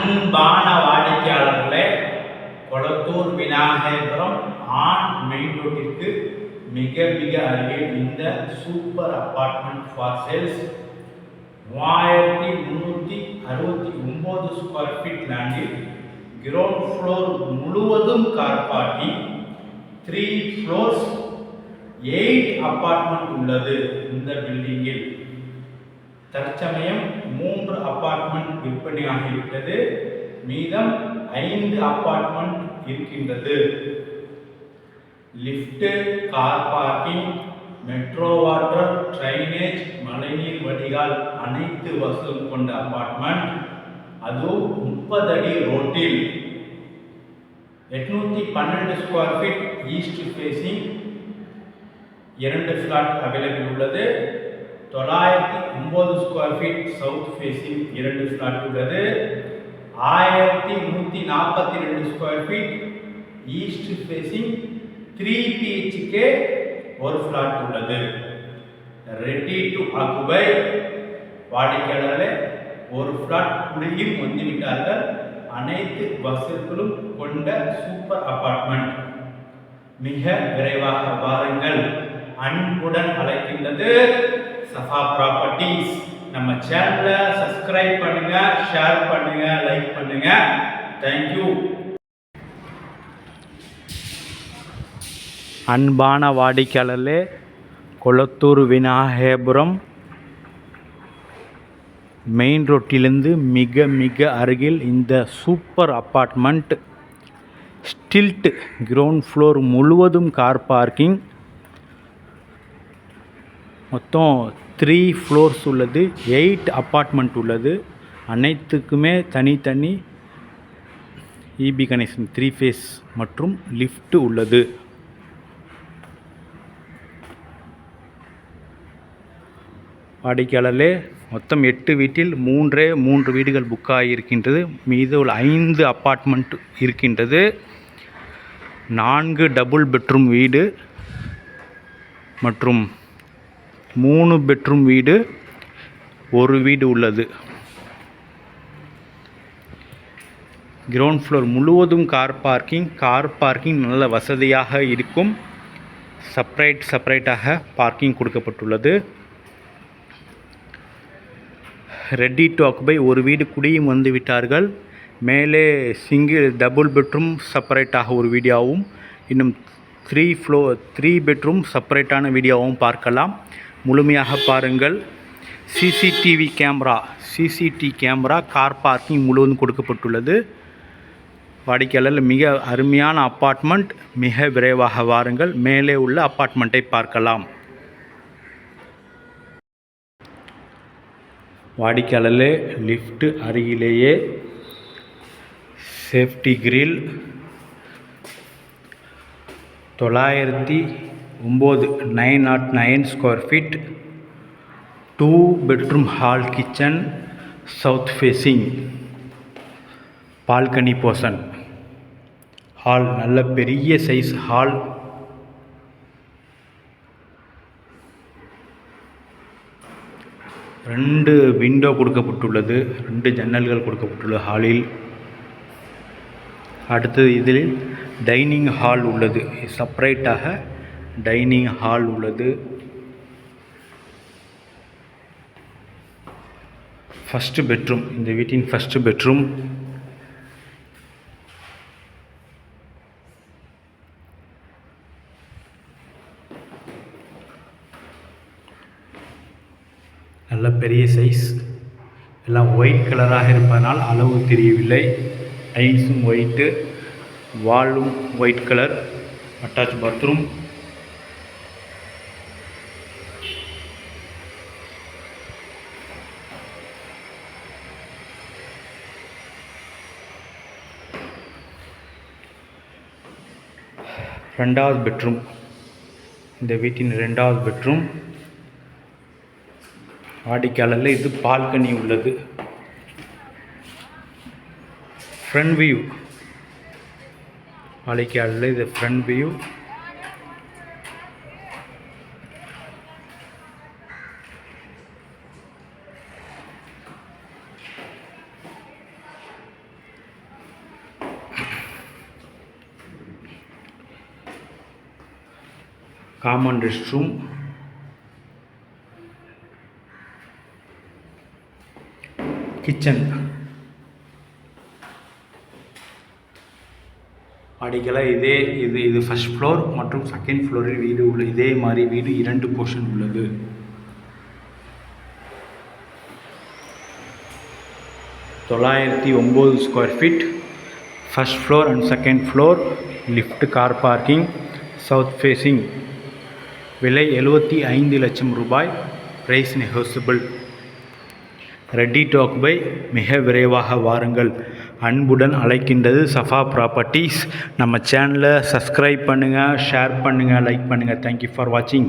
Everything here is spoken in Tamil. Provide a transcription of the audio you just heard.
அன்பான வாடிக்கையாளர்களே, கொளத்தூர் விநாயகபுரம் ஆன் மெயின் ரோட்டிற்கு மிக மிக அருகில் இந்த super apartment for sales 3369 square feet லேண்டில் கிரவுண்ட் ஃப்ளோர் முழுவதும் கார் பார்க்கிங், 3 ஃப்ளோர்ஸ் 8 அபார்ட்மெண்ட் உள்ளது. இந்த பில்டிங்கில் தற்சமயம் 3 அபார்ட்மெண்ட் விற்பனையாகிவிட்டது. மீதம் 5 அபார்ட்மெண்ட் இருக்கின்றது. Lift, car parking, metro water, drainage, மழைநீர் வடிகால் அனைத்து வசதியும் கொண்ட அபார்ட்மெண்ட். அதுவும் 30 அடி ரோட்டில் 812 square feet east facing 2 flat available உள்ளது. 909 square feet south facing 2 flat உள்ளது. 1142 square feet east facing 3 BHK 1 flat உள்ளது. Ready to occupy. வாடிக்கையாளர்களே, 1 ஃபிளாட் குடியும் வந்துவிட்டார்கள். அனைத்து வசதிகளும் கொண்ட சூப்பர் அபார்ட்மெண்ட். மிக விரைவாக வாருங்கள். அன்புடன் அழைக்கின்றது சஃபா ப்ராப்பர்ட்டிஸ். நம்ம சேனலை சப்ஸ்கிரைப் பண்ணுங்க, ஷேர் பண்ணுங்க, லைக் பண்ணுங்க. தேங்க்யூ. அன்பான வாடிக்கையாளர்களே, கொளத்தூர் விநாயகபுரம் மெயின் ரோட்டிலிருந்து மிக மிக அருகில் இந்த சூப்பர் அப்பார்ட்மெண்ட். ஸ்டில்ட் கிரவுண்ட் ஃப்ளோர் முழுவதும் கார் பார்க்கிங். மொத்தம் 3 ஃப்ளோர்ஸ் உள்ளது. 8 அப்பார்ட்மெண்ட் உள்ளது. அனைத்துக்குமே தனித்தனி இபி கனெக்ஷன் 3 ஃபேஸ் மற்றும் லிஃப்ட் உள்ளது. வாடிக்கையாளர்களே, மொத்தம் 8 வீட்டில் 3 வீடுகள் புக் ஆகியிருக்கின்றது. மீது உள்ள 5 அப்பார்ட்மெண்ட் இருக்கின்றது. 4 டபுள் பெட்ரூம் வீடு மற்றும் 3 பெட்ரூம் வீடு, 1 வீடு உள்ளது. கிரவுண்ட் ஃப்ளோர் முழுவதும் கார் பார்க்கிங் நல்ல வசதியாக இருக்கும். செப்பரேட்டாக பார்க்கிங் கொடுக்கப்பட்டுள்ளது. Ready to occupy. 1 வீடு குடியும் வந்து விட்டார்கள். மேலே டபுள் பெட்ரூம் செப்பரேட்டாக ஒரு வீடியோவும், இன்னும் 3 பெட்ரூம் செப்பரேட்டான வீடியோவும் பார்க்கலாம். முழுமையாக பாருங்கள். சிசிடிவி கேமரா கார் பார்க்கிங் முழுவதும் கொடுக்கப்பட்டுள்ளது. வாடிக்கையாளர்கள், மிக அருமையான அப்பார்ட்மெண்ட். மிக விரைவாக வாருங்கள். மேலே உள்ள அப்பார்ட்மெண்ட்டை பார்க்கலாம். வாடிக்கையாளர்களே, லிஃப்ட் அருகிலேயே safety grill, 909 square feet 2 bedroom hall, kitchen, south facing, balcony portion. Hall நல்ல பெரிய சைஸ் ஹால். ரெண்டு விண்டோ கொடுக்கப்பட்டுள்ளது. 2 ஜன்னல்கள் கொடுக்கப்பட்டுள்ளது ஹாலில். அடுத்தது இதில் டைனிங் ஹால் உள்ளது. செப்பரேட்டாக டைனிங் ஹால் உள்ளது. ஃபஸ்ட்டு பெட்ரூம், இந்த வீட்டின் ஃபஸ்ட்டு பெட்ரூம். நல்ல பெரிய சைஸ். எல்லாம் ஒயிட் கலராக இருப்பதனால் அளவு தெரியவில்லை. டைல்ஸும் ஒயிட்டு, வாலும் ஒயிட் கலர். Attach bathroom. ரெண்டாவது பெட்ரூம், இந்த வீட்டின் 2வது பெட்ரூம். வாடிக்கையாளரில் இது பால்கனி உள்ளது. ஃப்ரண்ட் வியூ, வாடிக்கையாளரில் இது front view. Common rest room, kitchen. படிக்கலாக இது ஃபர்ஸ்ட் ஃப்ளோர் மற்றும் செகண்ட் ஃப்ளோரில் வீடு உள்ளது. இதே மாதிரி வீடு 2 போர்ஷன் உள்ளது. $909 square feet. First floor and second floor, lift, car parking, south facing. விலை 75 லட்சம் ரூபாய். Price negotiable. Ready to occupy. மிக விரைவாக வாருங்கள். அன்புடன் அழைக்கின்றது சஃபா ப்ராப்பர்ட்டிஸ். நம்ம சேனலை சப்ஸ்கிரைப் பண்ணுங்கள், ஷேர் பண்ணுங்கள், லைக் பண்ணுங்கள். தேங்க்யூ ஃபார் வாட்சிங்.